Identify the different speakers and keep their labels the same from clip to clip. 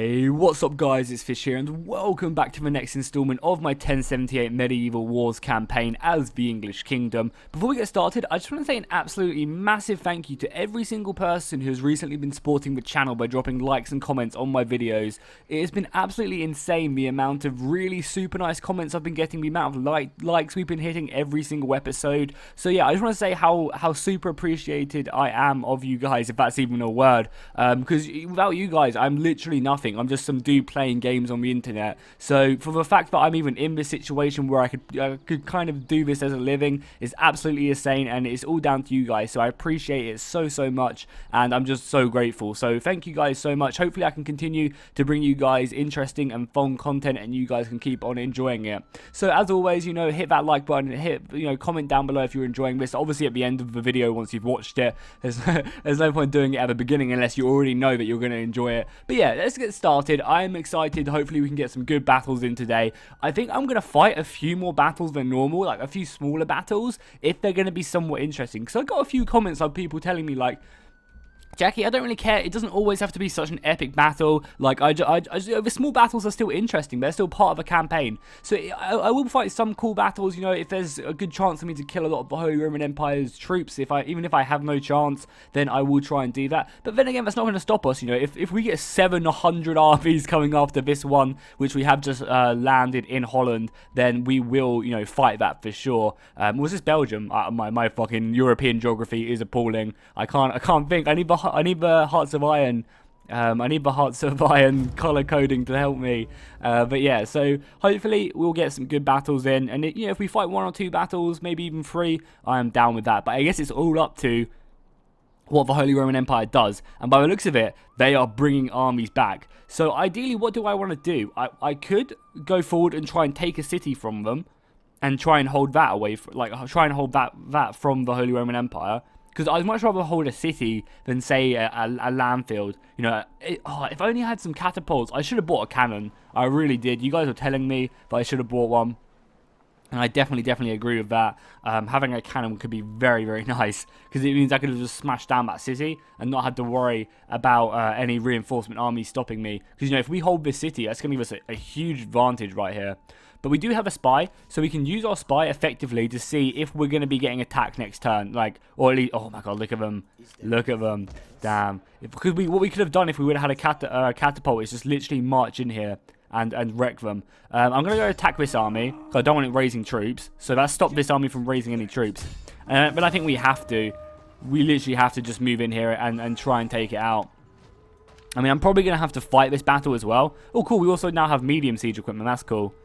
Speaker 1: Hey, what's up guys, it's Fish here and welcome back to the next installment of my 1078 Medieval Wars campaign as the English Kingdom. Before we get started, I just want to say an absolutely massive thank you to every single person who has recently been supporting the channel by dropping likes and comments on my videos. It has been absolutely insane the amount of really super nice comments I've been getting, the amount of likes we've been hitting every single episode. So yeah, I just want to say how super appreciated I am of you guys, if that's even a word, because without you guys, I'm literally nothing. I'm just some dude playing games on the internet. So for the fact that I'm even in this situation where I could kind of do this as a living is absolutely insane, and it's all down to you guys. So I appreciate it so much, and I'm just so grateful. So thank you guys so much. Hopefully I can continue to bring you guys interesting and fun content, and you guys can keep on enjoying it. So as always, you know, hit that like button, hit, you know, comment down below if you're enjoying this. Obviously at the end of the video, once you've watched it, there's no point doing it at the beginning unless you already know that you're going to enjoy it. But yeah, let's get started. I'm excited. Hopefully we can get some good battles in today. I think I'm going to fight a few more battles than normal, like a few smaller battles, if they're going to be somewhat interesting. Because I got a few comments of people telling me like, Jackie, I don't really care. It doesn't always have to be such an epic battle. Like, the small battles are still interesting. They're still part of a campaign. So I will fight some cool battles. You know, if there's a good chance for me to kill a lot of the Holy Roman Empire's troops, even if I have no chance, then I will try and do that. But then again, that's not going to stop us. You know, if we get 700 armies coming after this one, which we have just landed in Holland, then we will, you know, fight that for sure. Was this Belgium? My fucking European geography is appalling. I can't think. I need the Hearts of Iron. I need the Hearts of Iron color coding to help me. But yeah, so hopefully we'll get some good battles in. And you know, if we fight 1 or 2 battles, maybe even 3, I am down with that. But I guess it's all up to what the Holy Roman Empire does. And by the looks of it, they are bringing armies back. So ideally, what do I want to do? I could go forward and try and take a city from them, and try and hold that away, try and hold that from the Holy Roman Empire. Because I'd much rather hold a city than, say, a landfield. You know, if I only had some catapults, I should have bought a cannon. I really did. You guys were telling me that I should have bought one. And I definitely agree with that. Having a cannon could be very nice. Because it means I could have just smashed down that city and not had to worry about any reinforcement armies stopping me. Because, you know, if we hold this city, that's going to give us a huge advantage right here. But we do have a spy, so we can use our spy effectively to see if we're going to be getting attacked next turn. Like, or at least, oh my god, look at them. Look at them. Damn. What we could have done if we would have had a catapult is just literally march in here and wreck them. I'm going to go attack this army, because I don't want it raising troops. So that stopped this army from raising any troops. But I think we have to. We literally have to just move in here and try and take it out. I mean, I'm probably going to have to fight this battle as well. Oh, cool. We also now have medium siege equipment. That's cool.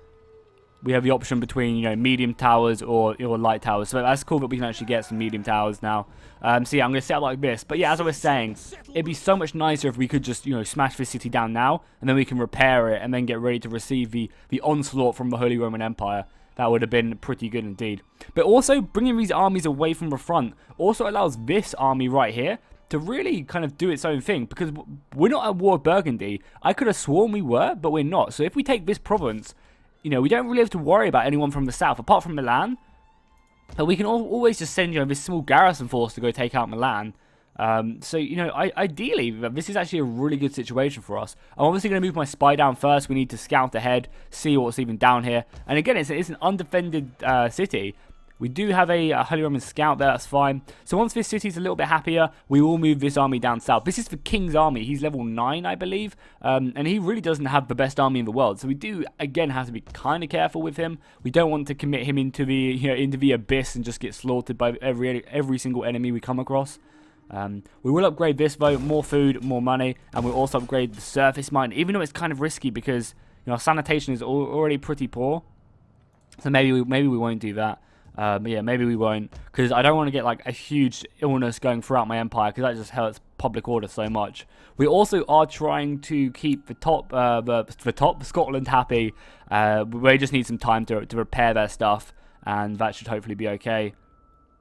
Speaker 1: We have the option between, you know, medium towers or light towers. So that's cool that we can actually get some medium towers now. So yeah, I'm going to set up like this. But yeah, as I was saying, it'd be so much nicer if we could just, you know, smash this city down now. And then we can repair it and then get ready to receive the onslaught from the Holy Roman Empire. That would have been pretty good indeed. But also, bringing these armies away from the front also allows this army right here to really kind of do its own thing. Because we're not at war with Burgundy. I could have sworn we were, but we're not. So if we take this province, you know, we don't really have to worry about anyone from the south, apart from Milan. But we can always just send, you know, this small garrison force to go take out Milan. So, you know, ideally, this is actually a really good situation for us. I'm obviously going to move my spy down first. We need to scout ahead, see what's even down here. And again, it's an undefended city. We do have a Holy Roman scout there, that's fine. So once this city's a little bit happier, we will move this army down south. This is the King's army. He's level 9, I believe. And he really doesn't have the best army in the world. So we do, again, have to be kind of careful with him. We don't want to commit him into the, you know, into the abyss and just get slaughtered by every single enemy we come across. We will upgrade this, though. More food, more money. And we'll also upgrade the surface mine, even though it's kind of risky because, you know, our sanitation is already pretty poor. So maybe we won't do that. But yeah, maybe we won't, because I don't want to get like a huge illness going throughout my empire, because that just hurts public order so much. We also are trying to keep the top Scotland happy. We just need some time to repair their stuff, and that should hopefully be okay.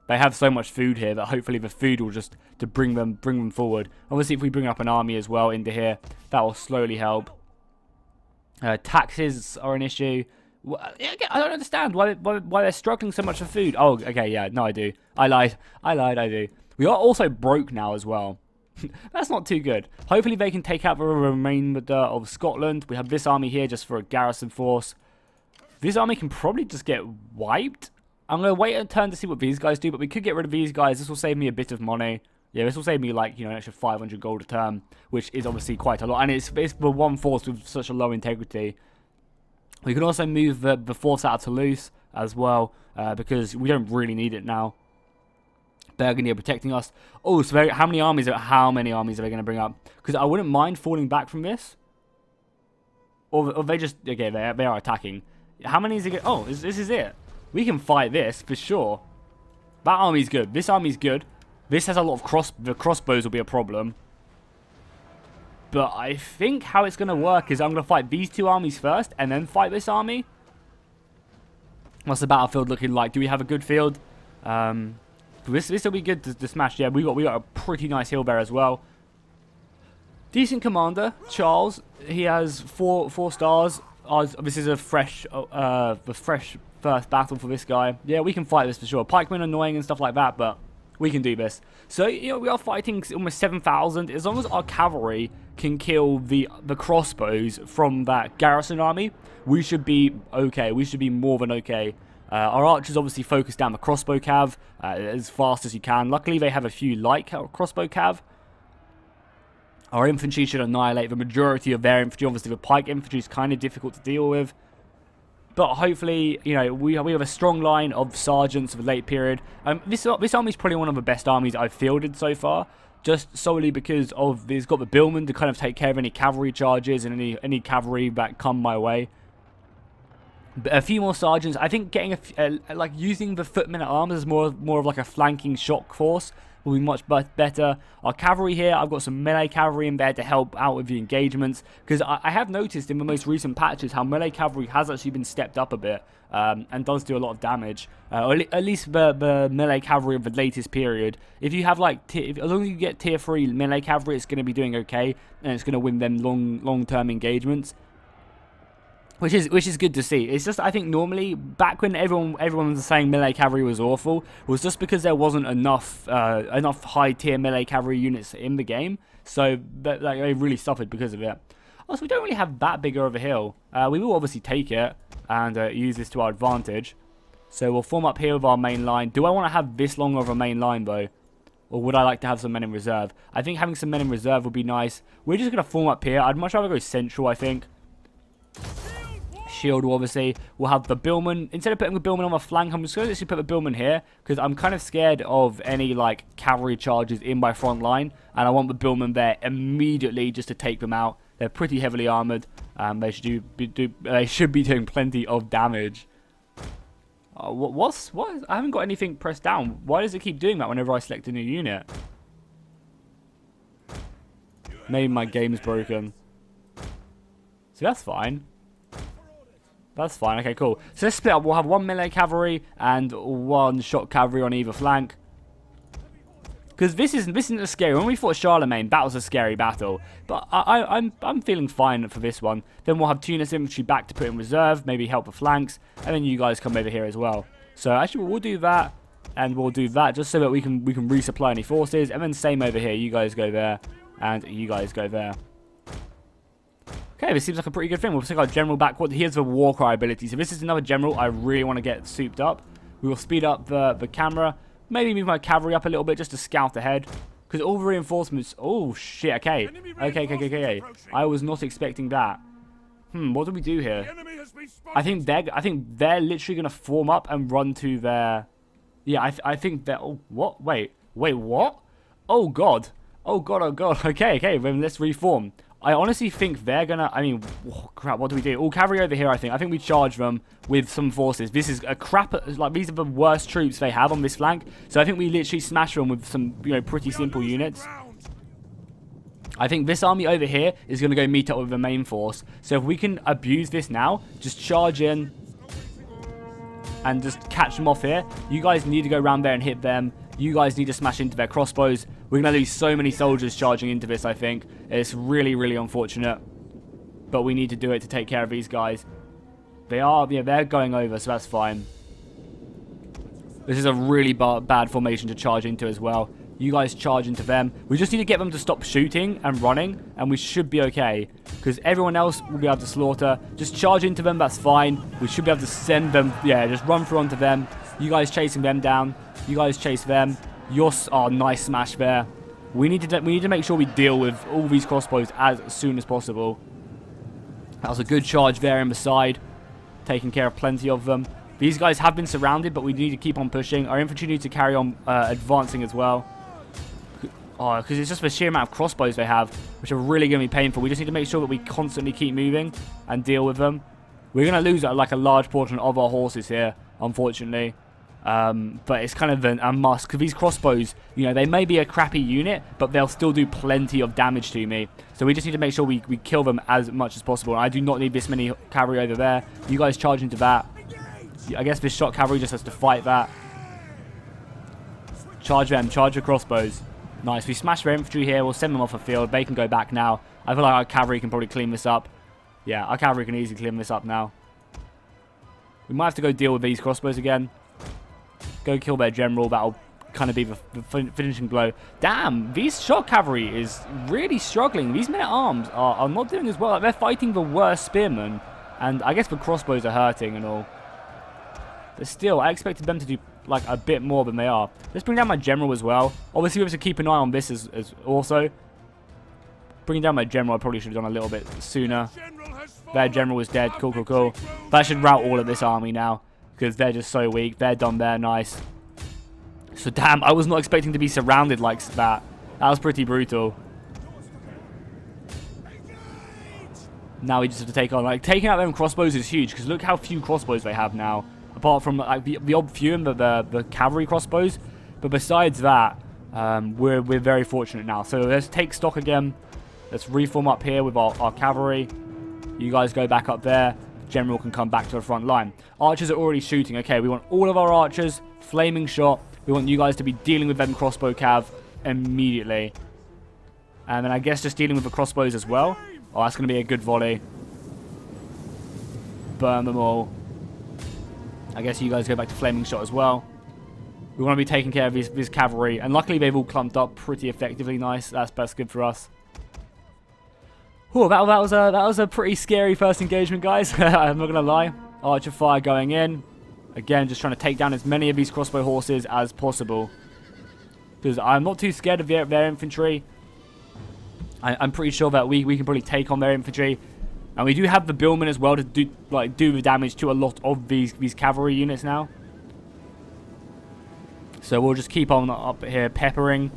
Speaker 1: They have so much food here that hopefully the food will just to bring them forward. Obviously, if we bring up an army as well into here, that will slowly help. Taxes are an issue. I don't understand why they're struggling so much for food. Oh, okay, yeah, no, I do. I lied, I do. We are also broke now as well. That's not too good. Hopefully they can take out the remainder of Scotland. We have this army here just for a garrison force. This army can probably just get wiped. I'm going to wait a turn to see what these guys do, but we could get rid of these guys. This will save me a bit of money. Yeah, this will save me like, an extra 500 gold a turn, which is obviously quite a lot. And it's the one force with such a low integrity. We can also move the force out of Toulouse as well, because we don't really need it now. Burgundy are protecting us. Oh, so how many armies are they going to bring up? Because I wouldn't mind falling back from this. Or they just, okay, they are attacking. How many is it? Oh, this is it. We can fight this for sure. That army's good. This army's good. This has a lot of the crossbows will be a problem. But I think how it's going to work is I'm going to fight these two armies first and then fight this army. What's the battlefield looking like? Do we have a good field? This will be good to smash. Yeah, we got a pretty nice hill there as well. Decent commander, Charles. He has four stars. This is a fresh first battle for this guy. Yeah, we can fight this for sure. Pikemen annoying and stuff like that, but we can do this. So, we are fighting almost 7,000. As long as our cavalry can kill the crossbows from that garrison army, we should be okay. We should be more than okay. Our archers obviously focus down the crossbow cav as fast as you can. Luckily, they have a few light crossbow cav. Our infantry should annihilate the majority of their infantry. Obviously, the pike infantry is kind of difficult to deal with. But hopefully, we have a strong line of sergeants of the late period. This army is probably one of the best armies I've fielded so far. Just solely because it's got the billmen to kind of take care of any cavalry charges and any cavalry that come my way. But a few more sergeants. I think getting like using the footmen at arms as more of like a flanking shock force will be much better. Our cavalry here, I've got some melee cavalry in there to help out with the engagements, because I have noticed in the most recent patches how melee cavalry has actually been stepped up a bit and does do a lot of damage. Or at least the melee cavalry of the latest period. If you have like, as long as you get tier 3 melee cavalry, it's going to be doing okay, and it's going to win them long-term engagements. Which is good to see. It's just, I think normally back when everyone was saying melee cavalry was awful, was just because there wasn't enough high tier melee cavalry units in the game. So they really suffered because of it. Also, we don't really have that big of a hill. We will obviously take it and use this to our advantage. So we'll form up here with our main line. Do I want to have this long of a main line though? Or would I like to have some men in reserve? I think having some men in reserve would be nice. We're just going to form up here. I'd much rather go central, I think. Shield, obviously. We'll have the billman. Instead of putting the billman on the flank, I'm just going to actually put the billman here, because I'm kind of scared of any like cavalry charges in my front line, and I want the billman there immediately just to take them out. They're pretty heavily armored. They should be doing plenty of damage. What? I haven't got anything pressed down. Why does it keep doing that whenever I select a new unit? Maybe my game's broken. So that's fine. That's fine. Okay, cool. So let's split up. We'll have one melee cavalry and one shot cavalry on either flank. Because this isn't a scary. When we fought Charlemagne, that was a scary battle. But I'm feeling fine for this one. Then we'll have Tunis infantry back to put in reserve, maybe help the flanks, and then you guys come over here as well. So actually, we'll do that, and we'll do that just so that we can resupply any forces, and then same over here. You guys go there, and you guys go there. Okay, this seems like a pretty good thing. We'll take our general back. Here's the war cry ability. So this is another general I really want to get souped up. We will speed up the camera. Maybe move my cavalry up a little bit just to scout ahead. Because all the reinforcements... Oh, shit. Okay. Okay. I was not expecting that. What do we do here? I think they're literally going to form up and run to their... Yeah, I think they're... Oh, what? Wait, what? Oh, God. Okay. Then let's reform. I honestly think they're gonna... I mean, oh, crap, what do we do? All cavalry over here, I think. I think we charge them with some forces. This is a crap... Like, these are the worst troops they have on this flank. So I think we literally smash them with some, pretty simple units. I think this army over here is going to go meet up with the main force. So if we can abuse this now, just charge in and just catch them off here. You guys need to go around there and hit them. You guys need to smash into their crossbows. We're going to lose so many soldiers charging into this, I think. It's really, really unfortunate. But we need to do it to take care of these guys. They're going over, so that's fine. This is a really bad formation to charge into as well. You guys charge into them. We just need to get them to stop shooting and running, and we should be okay. Because everyone else will be able to slaughter. Just charge into them, that's fine. We should be able to send them, yeah, just run through onto them. You guys chasing them down. You guys chase them. Oh, nice smash there. We need to make sure we deal with all these crossbows as soon as possible. That was a good charge there in the side. Taking care of plenty of them. These guys have been surrounded, but we need to keep on pushing. Our infantry need to carry on advancing as well. Oh, because it's just the sheer amount of crossbows they have, which are really going to be painful. We just need to make sure that we constantly keep moving and deal with them. We're going to lose like a large portion of our horses here, unfortunately. But it's kind of a must, because these crossbows, you know, they may be a crappy unit, but they'll still do plenty of damage to me. So we just need to make sure we kill them as much as possible. I do not need this many cavalry over there. You guys charge into that. I guess this shot cavalry just has to fight that. Charge them. Charge your crossbows. Nice. We smash their infantry here. We'll send them off the field. They can go back now. I feel like our cavalry can probably clean this up. Yeah, our cavalry can easily clean this up now. We might have to go deal with these crossbows again. Go kill their general. That'll kind of be the finishing blow. Damn, these shot cavalry is really struggling. These men-at-arms are not doing as well. Like, they're fighting the worst spearmen. And I guess the crossbows are hurting and all. But still, I expected them to do like a bit more than they are. Let's bring down my general as well. Obviously, we have to keep an eye on this as also. Bringing down my general, I probably should have done a little bit sooner. Their general is dead. Cool, cool, cool. That should rout all of this army now, because they're just so weak. They're done there. Nice. So, damn, I was not expecting to be surrounded like that. That was pretty brutal. Now we just have to take on. Like, taking out them crossbows is huge, because look how few crossbows they have now. Apart from like the odd few and the cavalry crossbows. But besides that, we're very fortunate now. So let's take stock again. Let's reform up here with our cavalry. You guys go back up there. General can come back to the front line. Archers are already shooting. Okay, we want all of our archers. Flaming shot. We want you guys to be dealing with them crossbow cav immediately. And then I guess just dealing with the crossbows as well. Oh, that's going to be a good volley. Burn them all. I guess you guys go back to flaming shot as well. We want to be taking care of this cavalry. And luckily they've all clumped up pretty effectively. Nice. That's good for us. Oh, that was a pretty scary first engagement, guys. I'm not going to lie. Archer fire going in. Again, just trying to take down as many of these crossbow horses as possible. Because I'm not too scared of their infantry. I'm pretty sure that we can probably take on their infantry. And we do have the billmen as well to do the damage to a lot of these cavalry units now. So we'll just keep on up here peppering,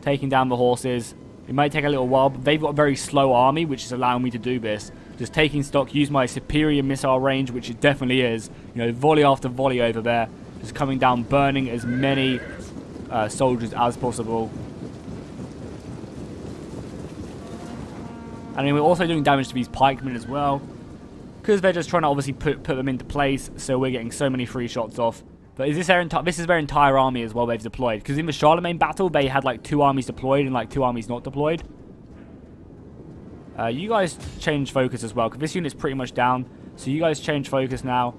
Speaker 1: taking down the horses. It might take a little while, but they've got a very slow army, which is allowing me to do this. Just taking stock, use my superior missile range, which it definitely is. You know, volley after volley over there, just coming down, burning as many soldiers as possible. And then we're also doing damage to these pikemen as well, because they're just trying to obviously put them into place, so we're getting so many free shots off. But this is their entire army as well they've deployed, because in the Charlemagne battle they had like 2 armies deployed and like 2 armies not deployed. You guys change focus as well, because this unit's pretty much down, so you guys change focus now.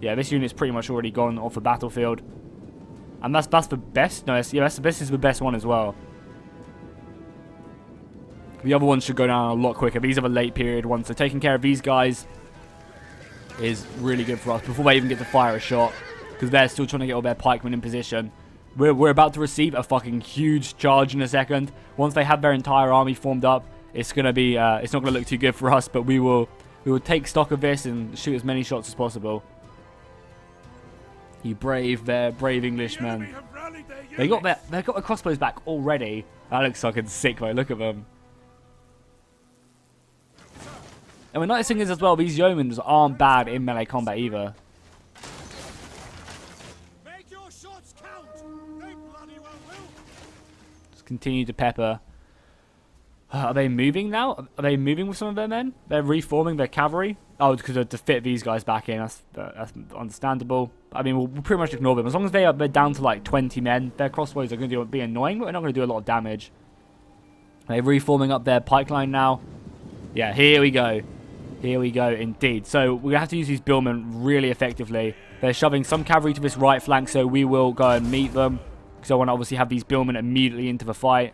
Speaker 1: Yeah, this unit's pretty much already gone off the battlefield. And that's the best? No, this is the best one as well. The other ones should go down a lot quicker. These are the late period ones. So taking care of these guys is really good for us before they even get to fire a shot. Because they're still trying to get all their pikemen in position. We're about to receive a fucking huge charge in a second. Once they have their entire army formed up, it's gonna be it's not gonna look too good for us. But we will take stock of this and shoot as many shots as possible. You brave Englishmen. They got the crossbows back already. That looks fucking sick, though. Look at them. And the nice thing is as well, these yeomen aren't bad in melee combat either. Make your shots count. They bloody well will. Just continue to pepper. Are they moving now? Are they moving with some of their men? They're reforming their cavalry. Oh, because to fit these guys back in. That's understandable. I mean, we'll pretty much ignore them. As long as they're down to like 20 men, their crossbows are going to be annoying, but they're not going to do a lot of damage. They're reforming up their pike line now. Yeah, here we go. Here we go, indeed. So we're going to have to use these billmen really effectively. They're shoving some cavalry to this right flank, so we will go and meet them. because I want to obviously have these billmen immediately into the fight.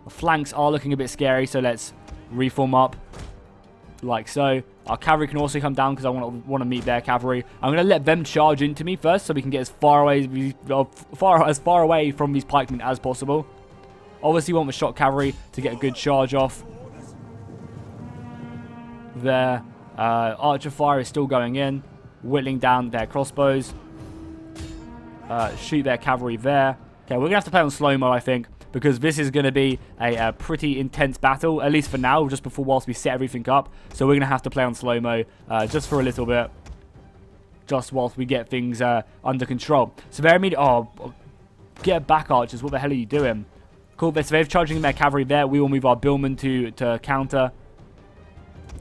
Speaker 1: The flanks are looking a bit scary, so let's reform up like so. Our cavalry can also come down because I want to meet their cavalry. I'm going to let them charge into me first so we can get as far away from these pikemen as possible. Obviously, we want the shot cavalry to get a good charge off. Their archer fire is still going in, whittling down their crossbows. Shoot their cavalry there. Okay, we're going to have to play on slow-mo, I think, because this is going to be a pretty intense battle, at least for now, just before whilst we set everything up. So we're going to have to play on slow-mo just for a little bit, just whilst we get things under control. So they're immediately... Oh, get back, archers. What the hell are you doing? Cool, so they're charging their cavalry there. We will move our billmen to counter.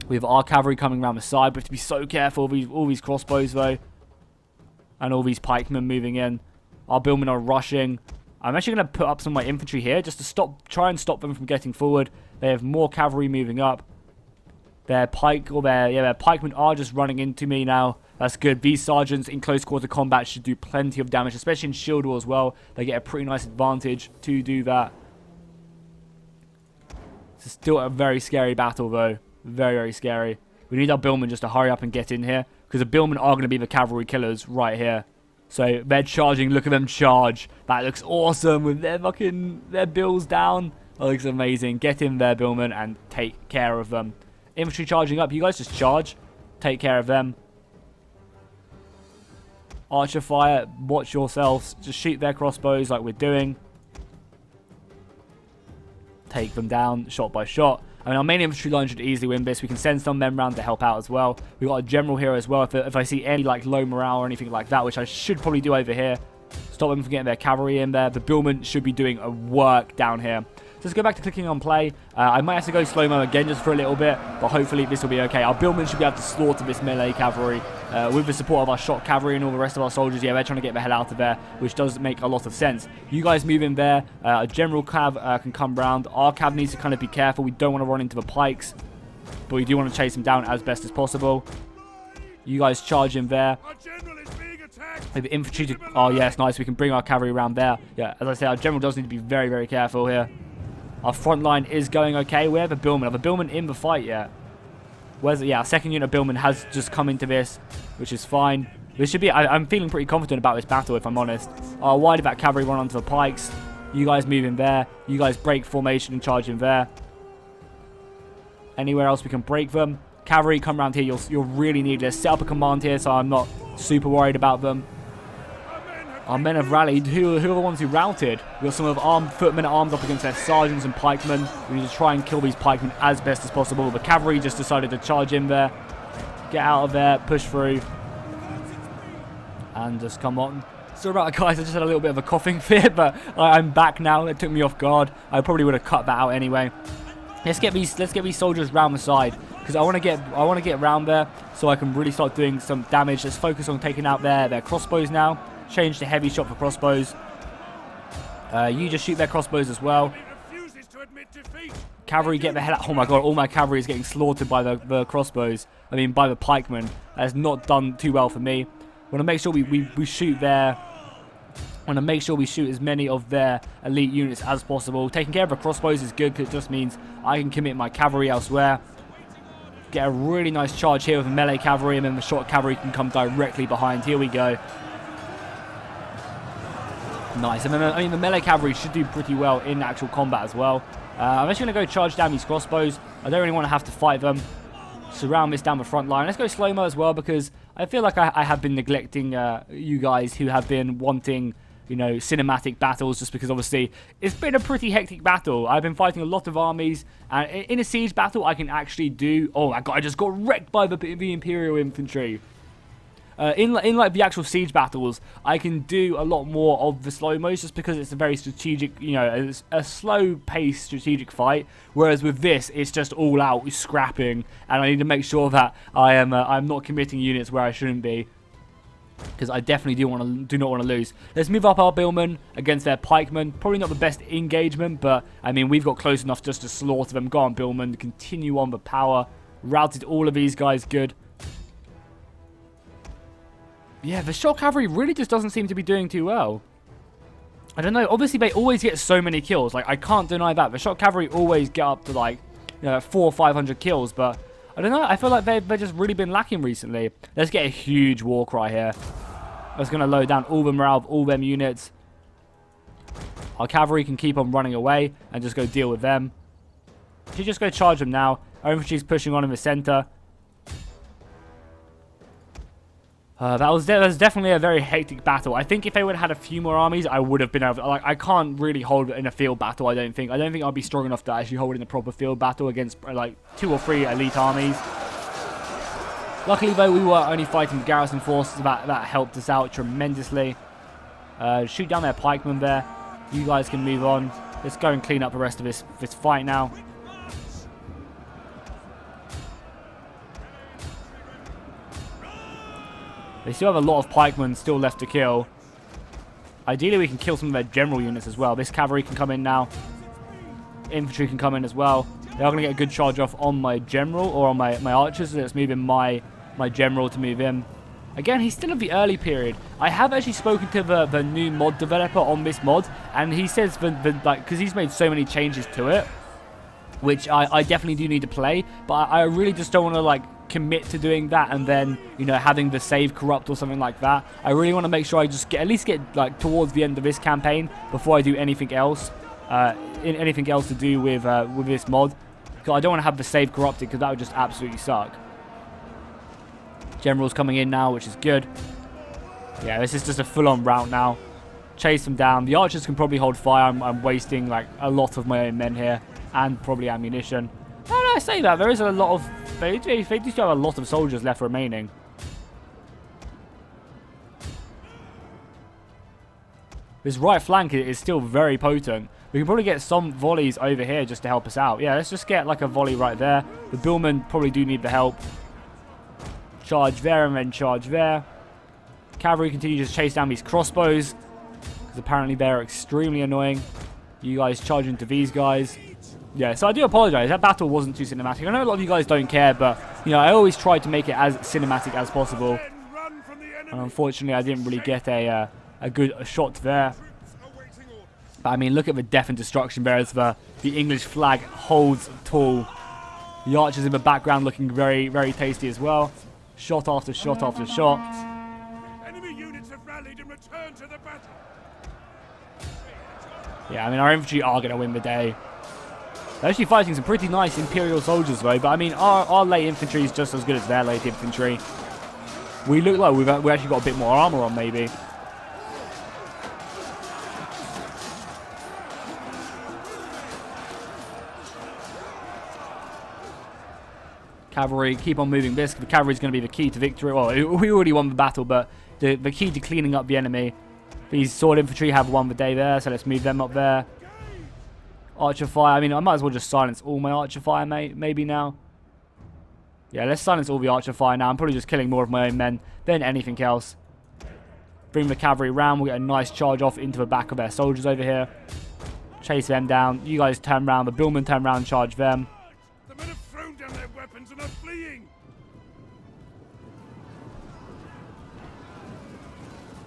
Speaker 1: We have our cavalry coming around the side. We have to be so careful of all these crossbows, though. And all these pikemen moving in. Our billmen are rushing. I'm actually going to put up some of my infantry here just to try and stop them from getting forward. They have more cavalry moving up. Their pikemen are just running into me now. That's good. These sergeants in close quarter combat should do plenty of damage, especially in shield wall as well. They get a pretty nice advantage to do that. It's still a very scary battle, though. Very, very scary. We need our billmen just to hurry up and get in here, because the billmen are going to be the cavalry killers right here. So they're charging. Look at them charge. That looks awesome with their bills down. That looks amazing. Get in there, billmen, and take care of them. Infantry charging up. You guys just charge. Take care of them. Archer fire. Watch yourselves. Just shoot their crossbows like we're doing. Take them down shot by shot. I mean, our main infantry line should easily win this. We can send some men around to help out as well. We've got a general here as well. If I see any like low morale or anything like that, which I should probably do over here, stop them from getting their cavalry in there. The billmen should be doing a work down here. So let's go back to clicking on play. I might have to go slow-mo again just for a little bit, but hopefully this will be okay. Our billmen should be able to slaughter this melee cavalry with the support of our shot cavalry and all the rest of our soldiers. Yeah, they're trying to get the hell out of there, which does make a lot of sense. You guys move in there. A general cav can come round. Our cav needs to kind of be careful. We don't want to run into the pikes, but we do want to chase them down as best as possible. You guys charge in there. With the infantry to... Oh, yes, nice. We can bring our cavalry around there. Yeah, as I say, our general does need to be very, very careful here. Our front line is going okay. We have a billman. Have a billman in the fight yet? Where's it? Yeah, our second unit of billman has just come into this, which is fine. This should be... I'm feeling pretty confident about this battle, if I'm honest. Why did that cavalry run onto the pikes? You guys move in there. You guys break formation and charge in there. Anywhere else we can break them. Cavalry, come around here. You'll really need this. Set up a command here, so I'm not super worried about them. Our men have rallied. Who are the ones who routed? We've got some of our footmen armed up against their sergeants and pikemen. We need to try and kill these pikemen as best as possible. The cavalry just decided to charge in there. Get out of there. Push through. And just come on. Sorry about that, guys. I just had a little bit of a coughing fit, but I'm back now. It took me off guard. I probably would have cut that out anyway. Let's get these soldiers round the side, because I want to get round there so I can really start doing some damage. Let's focus on taking out their crossbows now. Change to heavy shot for crossbows. You just shoot their crossbows as well. Cavalry, get the hell out. Oh my god, all my cavalry is getting slaughtered by the crossbows. I mean, by the pikemen. That's not done too well for me. I want to make sure we shoot their... I want to make sure we shoot as many of their elite units as possible. Taking care of the crossbows is good, because it just means I can commit my cavalry elsewhere. Get a really nice charge here with the melee cavalry, and then the shot cavalry can come directly behind. Here we go. Nice. And then, I mean, the melee cavalry should do pretty well in actual combat as well. I'm actually going to go charge down these crossbows. I don't really want to have to fight them. Surround this down the front line. Let's go slow-mo as well, because I feel like I have been neglecting you guys who have been wanting, you know, cinematic battles, just because obviously it's been a pretty hectic battle. I've been fighting a lot of armies, and in a siege battle I can actually do... Oh my god, I just got wrecked by the Imperial infantry. In like the actual siege battles, I can do a lot more of the slow-mos, just because it's a very strategic, you know, a slow-paced strategic fight. Whereas with this, it's just all out scrapping, and I need to make sure that I'm not committing units where I shouldn't be, because I definitely do not want to lose. Let's move up our billmen against their pikemen. Probably not the best engagement, but I mean, we've got close enough just to slaughter them. Go on, billmen, continue on the power. Routed all of these guys, good. Yeah, the shot cavalry really just doesn't seem to be doing too well. I don't know. Obviously, they always get so many kills. Like, I can't deny that. The shock cavalry always get up to, like, 400 or 500 kills. But, I don't know. I feel like they've just really been lacking recently. Let's get a huge war cry here. That's going to load down all the morale of all them units. Our cavalry can keep on running away and just go deal with them. Should just go charge them now. Our infantry's pushing on in the center. That was definitely a very hectic battle. I think if they would have had a few more armies, I would have been able to, like, I can't really hold it in a field battle, I don't think. I don't think I'd be strong enough to actually hold it in a proper field battle against, like, 2 or 3 elite armies. Luckily, though, we were only fighting garrison forces. That helped us out tremendously. Shoot down their pikemen there. You guys can move on. Let's go and clean up the rest of this fight now. They still have a lot of pikemen still left to kill. Ideally, we can kill some of their general units as well. This cavalry can come in now. Infantry can come in as well. They are going to get a good charge off on my general or on my archers. So let's move in my general to move in. Again, he's still at the early period. I have actually spoken to the new mod developer on this mod, and he says like, because he's made so many changes to it, which I definitely do need to play, but I really just don't want to, like, commit to doing that and then, you know, having the save corrupt or something like that. I really want to make sure I just at least get like towards the end of this campaign before I do anything else, anything else to do with this mod, because I don't want to have the save corrupted, because that would just absolutely suck. General's coming in now, which is good. Yeah, this is just a full-on rout now. Chase them down. The archers can probably hold fire. I'm wasting, like, a lot of my own men here, and probably ammunition. Now that I say that, there is a lot of... They do still have a lot of soldiers left remaining. This right flank is still very potent. We can probably get some volleys over here just to help us out. Yeah, let's just get, like, a volley right there. The billmen probably do need the help. Charge there and then charge there. Cavalry continue to chase down these crossbows, because apparently they're extremely annoying. You guys charge into these guys. Yeah, so I do apologize. That battle wasn't too cinematic. I know a lot of you guys don't care, but, you know, I always try to make it as cinematic as possible. And unfortunately, I didn't really get a good shot there. But, I mean, look at the death and destruction there as the English flag holds tall. The archers in the background looking very, very tasty as well. Shot after shot after shot.
Speaker 2: Enemy units have rallied and returned to the battle.
Speaker 1: Yeah, I mean, our infantry are going to win the day. They're actually fighting some pretty nice Imperial soldiers, though. But, I mean, our late infantry is just as good as their late infantry. We look like we've actually got a bit more armor on, maybe. Cavalry, keep on moving this. The cavalry is going to be the key to victory. Well, we already won the battle, but the key to cleaning up the enemy. These sword infantry have won the day there, so let's move them up there. Archer fire. I mean, I might as well just silence all my archer fire, maybe now. Yeah, let's silence all the archer fire now. I'm probably just killing more of my own men than anything else. Bring the cavalry round. We'll get a nice charge off into the back of their soldiers over here. Chase them down. You guys turn around. The billmen turn around and charge them.
Speaker 2: The men have thrown down their weapons and are fleeing.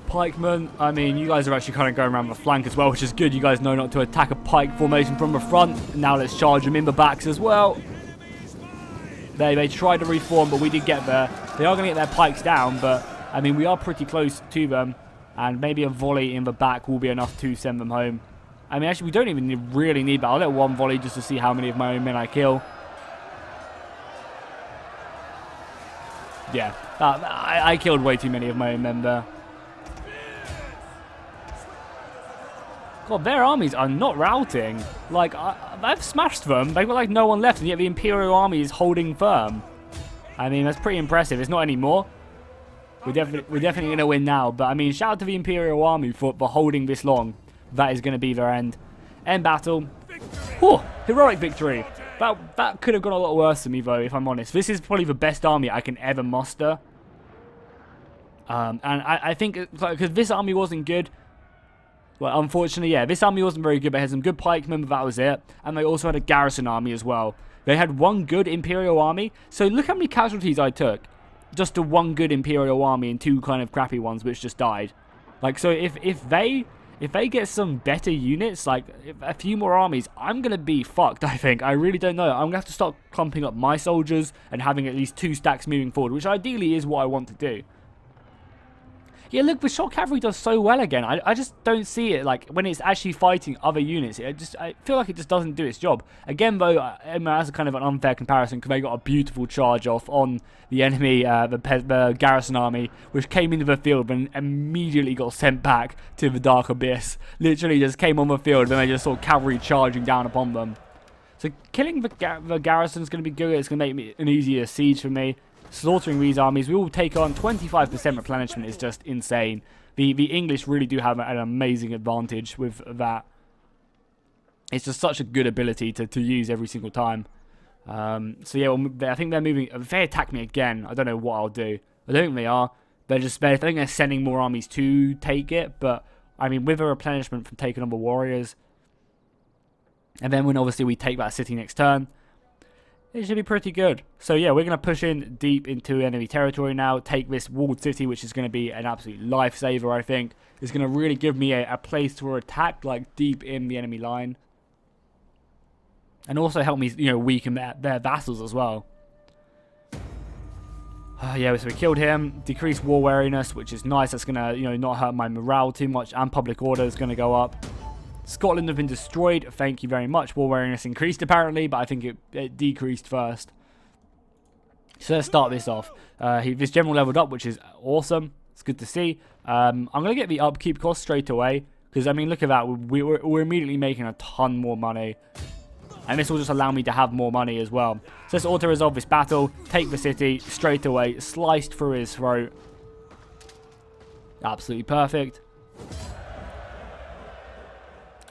Speaker 1: Pikemen, I mean, you guys are actually kind of going around the flank as well, which is good. You guys know not to attack a pike formation from the front. Now let's charge them in the backs as well. They tried to reform, but we did get there. They are going to get their pikes down, but, I mean, we are pretty close to them. And maybe a volley in the back will be enough to send them home. I mean, actually, we don't even really need that. I'll let one volley just to see how many of my own men I kill. Yeah, I killed way too many of my own men there. God, their armies are not routing. Like, I've smashed them. They've got, like, no one left, and yet the Imperial army is holding firm. I mean, that's pretty impressive. It's not anymore. We're definitely going to win now. But, I mean, shout out to the Imperial army for holding this long. That is going to be their end. End battle. Whew, heroic victory. That could have gone a lot worse to me, though, if I'm honest. This is probably the best army I can ever muster. And I think, because this army wasn't good. Well, unfortunately, yeah, this army wasn't very good. They had some good pikemen, but that was it. And they also had a garrison army as well. They had one good Imperial army. So look how many casualties I took. Just to one good Imperial army and two kind of crappy ones which just died. Like, so if if they get some better units, like a few more armies, I'm going to be fucked, I think. I really don't know. I'm going to have to start clumping up my soldiers and having at least 2 stacks moving forward, which ideally is what I want to do. Yeah, look, the shock cavalry does so well again. I just don't see it, like, when it's actually fighting other units. I feel like it just doesn't do its job. Again, though, that's a kind of an unfair comparison, because they got a beautiful charge off on the enemy, the garrison army, which came into the field and immediately got sent back to the Dark Abyss. Literally just came on the field, and they just saw cavalry charging down upon them. So killing the garrison is going to be good. It's going to make me an easier siege for me. Slaughtering these armies, we will take on 25% replenishment is just insane. The English really do have an amazing advantage with that. It's just such a good ability to use every single time. So yeah, I think they're moving. If they attack me again, I don't know what I'll do. I don't think they are. I think they're sending more armies to take it. But I mean, with a replenishment from taking on the warriors, and then when obviously we take that city next turn, it should be pretty good. So yeah, we're going to push in deep into enemy territory now. Take this walled city, which is going to be an absolute lifesaver, I think. It's going to really give me a place to attack, like, deep in the enemy line. And also help me, you know, weaken their vassals as well. Yeah, so we killed him. Decreased war wariness, which is nice. That's going to, you know, not hurt my morale too much. And public order is going to go up. Scotland have been destroyed. Thank you very much. War wariness increased apparently, but I think it decreased first. So let's start this off. This general leveled up, which is awesome. It's good to see. I'm going to get the upkeep cost straight away. Because, I mean, look at that. We're immediately making a ton more money. And this will just allow me to have more money as well. So let's auto-resolve this battle. Take the city straight away. Sliced through his throat. Absolutely perfect.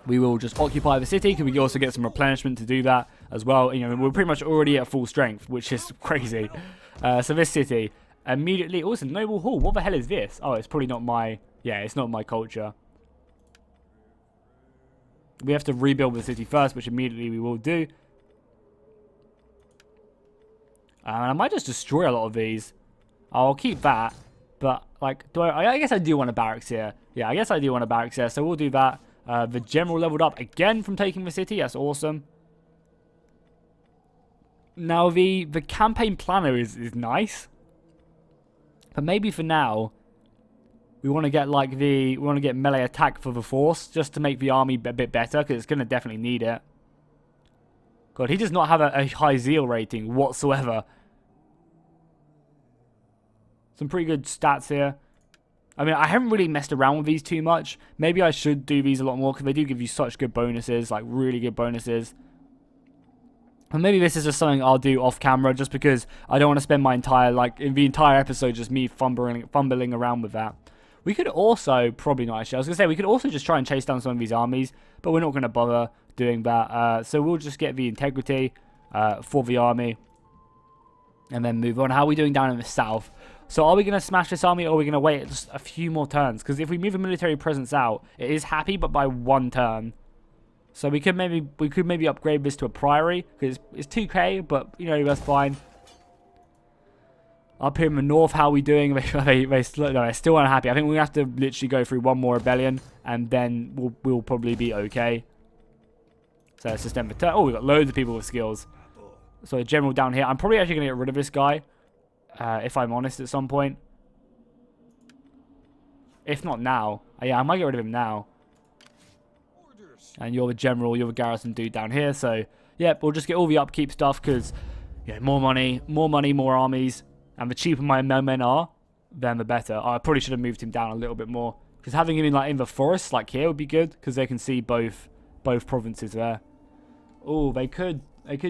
Speaker 1: We will just occupy the city, because we can also get some replenishment to do that as well. You know, we're pretty much already at full strength, which is crazy. So this city, immediately... Oh, it's a noble hall. What the hell is this? Oh, it's probably not my... Yeah, it's not my culture. We have to rebuild the city first, which immediately we will do. And I might just destroy a lot of these. I'll keep that. But, like, I guess I do want a barracks here. Yeah, I guess I do want a barracks here, so we'll do that. The general leveled up again from taking the city. That's awesome. Now, the campaign planner is nice. But maybe for now, we want to get melee attack for the force, just to make the army a bit better, because it's going to definitely need it. God, he does not have a high zeal rating whatsoever. Some pretty good stats here. I mean, I haven't really messed around with these too much. Maybe I should do these a lot more, because they do give you such good bonuses, like really good bonuses. And maybe this is just something I'll do off camera, just because I don't want to spend my entire, the entire episode just me fumbling around with that. We could also, probably not actually, I was going to say, we could also just try and chase down some of these armies, but we're not going to bother doing that. So we'll just get the integrity for the army, and then move on. How are we doing down in the south? So are we going to smash this army, or are we going to wait just a few more turns? Because if we move a military presence out, it is happy, but by 1 turn. So we could maybe upgrade this to a priory, because it's 2k, but you know, that's fine. Up here in the north, how are we doing? They're still unhappy. I think we're going to have to literally go through one more rebellion, and then we'll probably be okay. So let's just end the turn. Oh, we've got loads of people with skills. So a general down here. I'm probably actually going to get rid of this guy. If I'm honest, at some point. If not now. Yeah, I might get rid of him now. And you're the general, you're the garrison dude down here. So, yeah, we'll just get all the upkeep stuff, because, yeah, more money, more armies. And the cheaper my men are, then the better. Oh, I probably should have moved him down a little bit more. Because having him in the forest, like here, would be good. Because they can see both provinces there. Oh, they could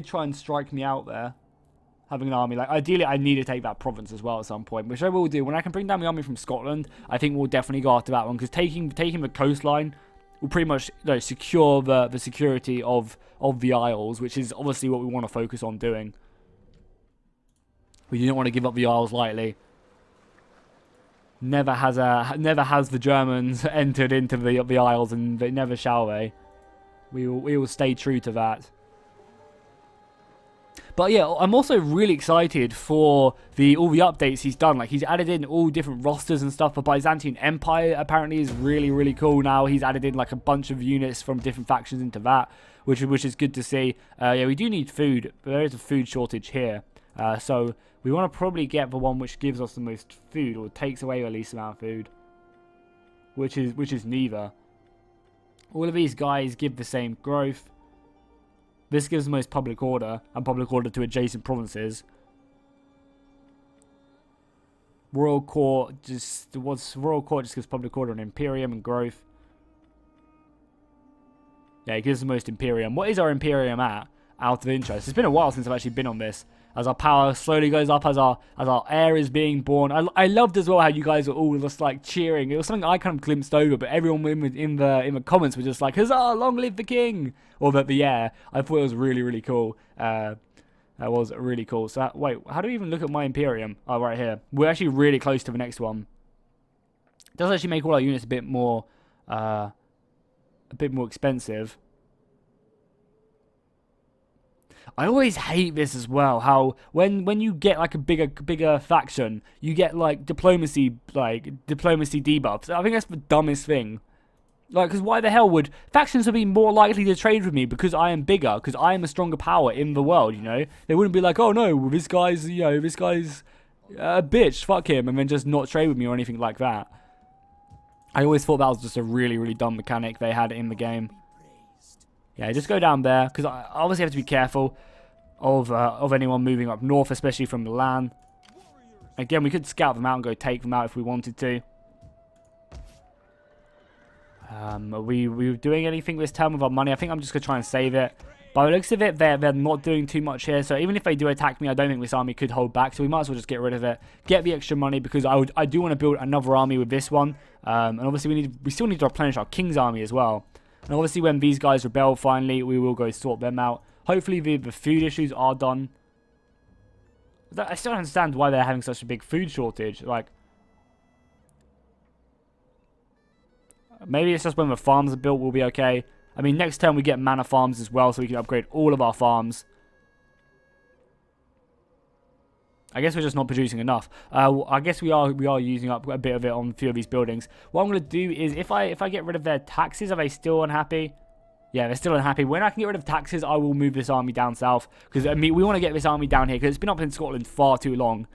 Speaker 1: try and strike me out there. Having an army, like, ideally I need to take that province as well at some point, which I will do. When I can bring down the army from Scotland, I think we'll definitely go after that one, because taking the coastline will pretty much, you know, secure the security of the Isles, which is obviously what we want to focus on doing. We don't want to give up the Isles lightly. Never has the Germans entered into the Isles, and they never shall they. We will stay true to that. But yeah, I'm also really excited for all the updates he's done. Like, he's added in all different rosters and stuff. The Byzantine Empire apparently is really, really cool now. He's added in like a bunch of units from different factions into that, which is good to see. Yeah, we do need food, but there is a food shortage here. So we want to probably get the one which gives us the most food, or takes away the least amount of food, which is neither. All of these guys give the same growth. This gives the most public order, and public order to adjacent provinces. Royal Court just gives public order and Imperium and growth. Yeah, it gives the most Imperium. What is our Imperium at? Out of interest. It's been a while since I've actually been on this. As our power slowly goes up, as our heir is being born. I loved as well how you guys were all just like cheering. It was something I kind of glimpsed over, but everyone in the comments were just like, "Huzzah! Long live the king!" Or the heir. I thought it was really, really cool. That was really cool. So wait, how do we even look at my Imperium? Oh, right here. We're actually really close to the next one. It does actually make all our units a bit more expensive. I always hate this as well, how when you get like a bigger faction, you get like diplomacy debuffs. I think that's the dumbest thing. Like, because why the hell would factions be more likely to trade with me because I am bigger, because I am a stronger power in the world, you know? They wouldn't be like, "Oh no, this guy's a bitch, fuck him," and then just not trade with me or anything like that. I always thought that was just a really, really dumb mechanic they had in the game. Yeah, just go down there, because I obviously have to be careful of anyone moving up north, especially from Milan. Again, we could scout them out and go take them out if we wanted to. Are we doing anything this turn with our money? I think I'm just going to try and save it. By the looks of it, they're not doing too much here. So even if they do attack me, I don't think this army could hold back. So we might as well just get rid of it. Get the extra money, because I do want to build another army with this one. And obviously we still need to replenish our king's army as well. And obviously when these guys rebel finally, we will go sort them out. Hopefully the food issues are done. I still don't understand why they're having such a big food shortage. Like, maybe it's just when the farms are built we'll be okay. I mean, next turn we get manor farms as well, so we can upgrade all of our farms. I guess we're just not producing enough. I guess we are using up a bit of it on a few of these buildings. What I'm going to do is, if I get rid of their taxes, are they still unhappy? Yeah, they're still unhappy. When I can get rid of taxes, I will move this army down south, because I mean, we want to get this army down here, because it's been up in Scotland far too long.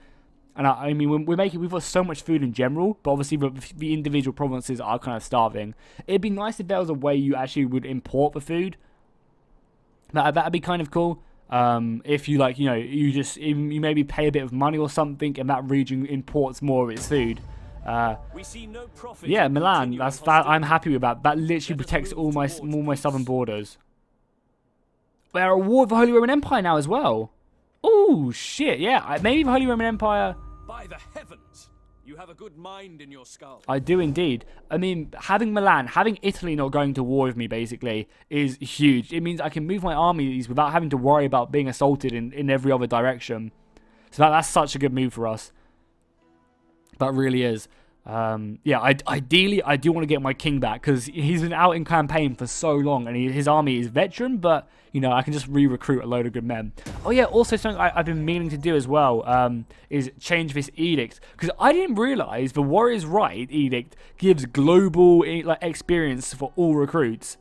Speaker 1: And I mean, we've got so much food in general, but obviously the individual provinces are kind of starving. It'd be nice if there was a way you actually would import the food. That'd be kind of cool. If you like, you know, you maybe pay a bit of money or something, and that region imports more of its food.
Speaker 3: We see no profit.
Speaker 1: Yeah, Milan. I'm happy with that. That literally protects all my southern borders. We're at war with the Holy Roman Empire now as well. Oh shit! Yeah, maybe the Holy Roman Empire.
Speaker 3: By the heavens, you have a good mind in your skull.
Speaker 1: I do indeed. I mean, having Milan, having Italy not going to war with me, basically, is huge. It means I can move my armies without having to worry about being assaulted in every other direction. So that's such a good move for us. That really is. Yeah, ideally, I do want to get my king back, because he's been out in campaign for so long, and his army is veteran, but, you know, I can just re-recruit a load of good men. Oh yeah, also something I've been meaning to do as well, is change this edict, because I didn't realise the Warrior's Right edict gives global experience for all recruits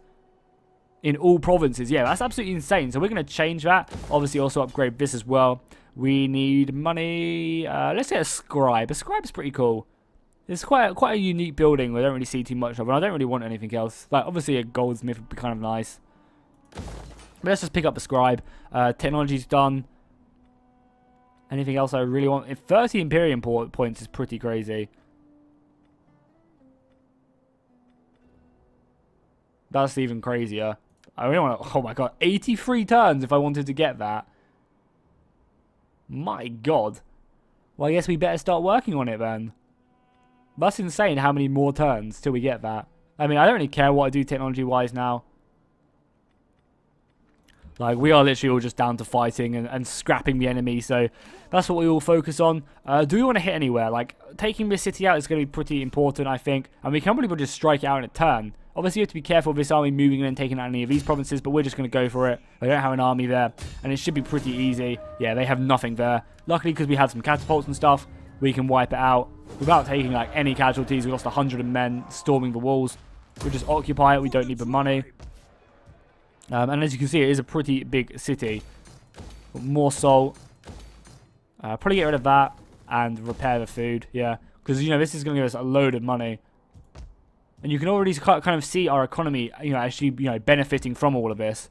Speaker 1: in all provinces. Yeah, that's absolutely insane. So we're going to change that. Obviously, also upgrade this as well. We need money. Let's get a scribe. A scribe is pretty cool. It's quite a unique building. We don't really see too much of, and I don't really want anything else. Like, obviously a goldsmith would be kind of nice. But let's just pick up the scribe. Technology's done. Anything else I really want? 30 Imperium points is pretty crazy. That's even crazier. I really want to... Oh my god. 83 turns if I wanted to get that. My god. Well, I guess we better start working on it then. That's insane how many more turns till we get that. I mean, I don't really care what I do technology-wise now. Like, we are literally all just down to fighting and scrapping the enemy, so that's what we all focus on. Do we want to hit anywhere? Like, taking this city out is going to be pretty important, I think. And we can probably just strike it out in a turn. Obviously, you have to be careful of this army moving in and taking out any of these provinces, but we're just going to go for it. They don't have an army there, and it should be pretty easy. Yeah, they have nothing there. Luckily, because we had some catapults and stuff, we can wipe it out without taking like any casualties. We lost 100 men storming the walls. We'll just occupy it. We don't need the money. And as you can see, it is a pretty big city. More salt. Probably get rid of that and repair the food. Yeah, because, you know, this is going to give us a load of money. And you can already kind of see our economy, you know, actually, you know, benefiting from all of this.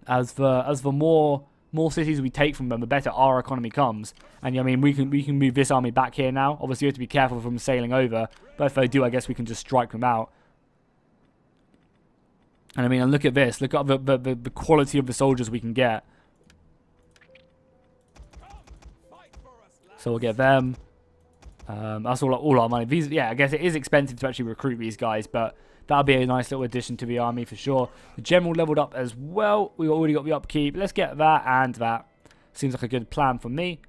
Speaker 1: As the more cities we take from them, the better our economy comes. And, I mean, we can move this army back here now. Obviously, we have to be careful from sailing over. But if they do, I guess we can just strike them out. And, I mean, and look at this. Look at the quality of the soldiers we can get. So we'll get them. That's all our money. These, yeah, I guess it is expensive to actually recruit these guys, but that'll be a nice little addition to the army for sure. The general leveled up as well. We already got the upkeep. Let's get that and that. Seems like a good plan for me.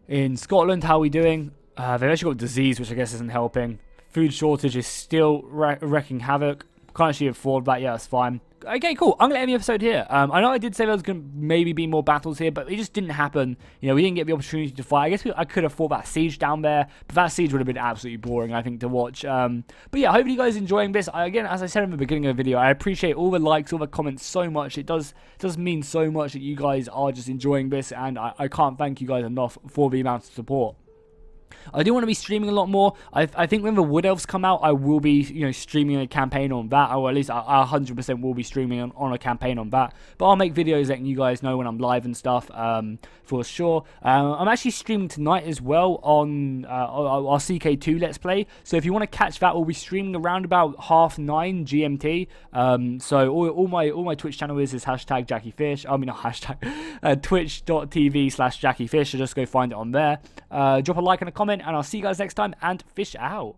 Speaker 1: In Scotland, how are we doing? They've actually got disease, which I guess isn't helping. Food shortage is still wreaking havoc. Can't actually afford that. Yeah, that's fine. Okay, cool. I'm going to end the episode here. I know I did say there was going to maybe be more battles here, but it just didn't happen. You know, we didn't get the opportunity to fight. I guess I could have fought that siege down there, but that siege would have been absolutely boring, I think, to watch. But yeah, hopefully you guys are enjoying this. Again, as I said in the beginning of the video, I appreciate all the likes, all the comments so much. It does mean so much that you guys are just enjoying this, and I can't thank you guys enough for the amount of support. I do want to be streaming a lot more. I think when the Wood Elves come out, I will be, you know, streaming a campaign on that, or at least I 100% will be streaming on a campaign on that. But I'll make videos letting you guys know when I'm live and stuff, for sure. I'm actually streaming tonight as well on our CK2 Let's Play. So if you want to catch that, we'll be streaming around about 9:30 GMT. So all my Twitch channel is hashtag jackiefishhh. I mean, not hashtag, twitch.tv/jackiefishhh. So just go find it on there. Drop a like and a comment, and I'll see you guys next time, and fish out.